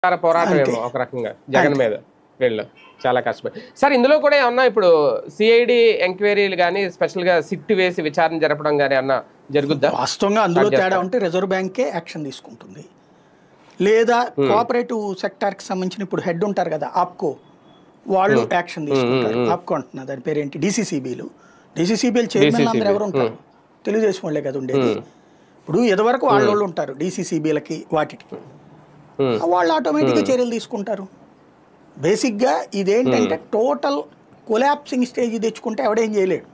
పోరాటం అంతే ఏమో ఒక రకంగా జగన్ అంతే మీద వీళ్ళు చాలా కష్టపడి సార్ ఇందులో కూడా ఏమన్నా ఇప్పుడు సిఐడి ఎంక్వైరీలు కానీ స్పెషల్గా సిట్ వేసి విచారణ జరపడం కానీ అన్న జరుగుద్దా వాస్తవంగా అందులో స్టార్ట్ తేడా చేస్తారా ఉంటే రిజర్వ్ బ్యాంకే యాక్షన్ తీసుకుంటుంది లేదా కోఆపరేటివ్ సెక్టార్కి సంబంధించిన ఇప్పుడు హెడ్ ఉంటారు కదా ఆప్కో వాళ్ళు యాక్షన్ తీసుకుంటారు ఆప్కో అంటున్నా దాని పేరేంటి డీసీసీబీలు చైర్మన్ అందరూ ఎవరు ఉంటారు తెలుగుదేశం వాళ్ళే కదా ఉండేది ఇప్పుడు ఇదివరకు వాళ్ళు ఉంటారు డీసీసీబీలకి వాటికి వాళ్ళు ఆటోమేటిక్గా చర్యలు తీసుకుంటారు బేసిక్గా ఇదేంటంటే టోటల్ కొలాప్సింగ్ స్టేజ్ తెచ్చుకుంటే ఎవడేం చేయలేడు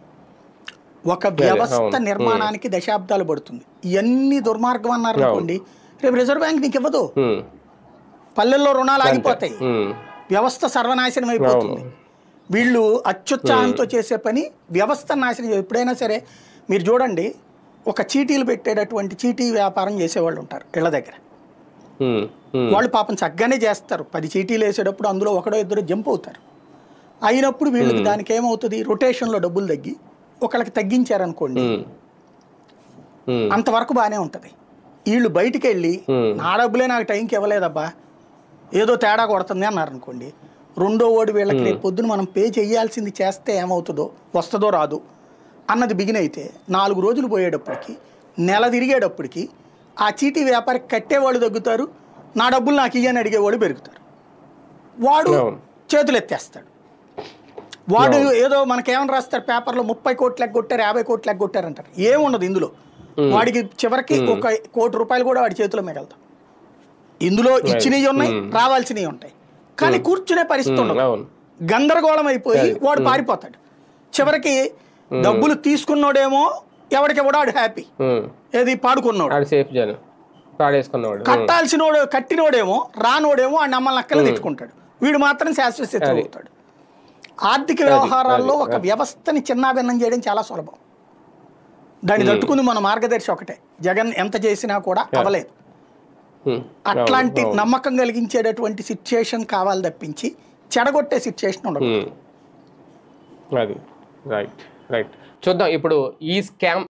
ఒక వ్యవస్థ నిర్మాణానికి దశాబ్దాలు పడుతుంది ఇవన్నీ దుర్మార్గం అన్నారు అనుకోండి రేపు రిజర్వ్ బ్యాంక్ నీకు ఇవ్వదు పల్లెల్లో రుణాలు ఆగిపోతాయి వ్యవస్థ సర్వనాశనం అయిపోతుంది వీళ్ళు అత్యుత్సాహంతో చేసే పని వ్యవస్థ నాశనం ఎప్పుడైనా సరే మీరు చూడండి ఒక చీటీలు పెట్టేటటువంటి చీటీ వ్యాపారం చేసేవాళ్ళు ఉంటారు ఇళ్ళ దగ్గర వాళ్ళు పాపం చక్కగానే చేస్తారు 10 చీటీలు వేసేటప్పుడు అందులో ఒకడో ఇద్దరు జంప్ అవుతారు అయినప్పుడు వీళ్ళకి దానికి ఏమవుతుంది రొటేషన్లో డబ్బులు తగ్గి ఒకళ్ళకి తగ్గించారనుకోండి అంతవరకు బాగానే ఉంటుంది వీళ్ళు బయటికి వెళ్ళి నా డబ్బులే నాకు టైంకి ఇవ్వలేదబ్బా ఏదో తేడా కొడుతుంది అన్నారు అనుకోండి రెండో ఓడి వీళ్ళకి రేపు పొద్దున మనం పే చేయాల్సింది చేస్తే ఏమవుతుందో వస్తుందో రాదు అన్నది బిగిన్ అయితే 4 రోజులు పోయేటప్పటికి నెల తిరిగేటప్పటికి ఆ చీటీ వ్యాపారికి కట్టేవాళ్ళు తగ్గుతారు నా డబ్బులు నాకు ఇయ్యని అడిగేవాళ్ళు పెరుగుతారు వాడు చేతులు ఎత్తేస్తాడు వాడు ఏదో మనకేమని రాస్తారు పేపర్లో 30 కోట్లు ఎగ్గొట్టారు 50 కోట్లు ఎగ్గొట్టారు అంటారు ఏముండదు ఇందులో వాడికి చివరికి 1 కోటి రూపాయలు కూడా వాడి చేతిలో మిగలుతాం ఇందులో ఇచ్చినవి ఉన్నాయి రావాల్సినవి ఉంటాయి కానీ కూర్చునే పరిస్థితి ఉండదు గందరగోళం అయిపోయి వాడు పారిపోతాడు చివరికి డబ్బులు తీసుకున్నోడేమో ఎవరికి కూడా వాడు హ్యాపీ ఏది పాడుకున్నాడు కట్టాల్సినోడు కట్టినోడేమో రానోడేమో ఆ నమ్మల్ని అక్కలు తెచ్చుకుంటాడు వీడు మాత్రం శాశ్వత అవుతాడు ఆర్థిక వ్యవహారాల్లో ఒక వ్యవస్థని చిన్నాభిన్నం చేయడం చాలా సులభం దాన్ని తట్టుకుంది మన మార్గదర్శి ఒకటే జగన్ ఎంత చేసినా కూడా అవలేదు అట్లాంటి నమ్మకం కలిగించేటటువంటి సిచ్యుయేషన్ కావాలి తప్పించి చెడగొట్టే సిచ్యుయేషన్ ఉండదు చూద్దాం ఇప్పుడు ఈ స్కామ్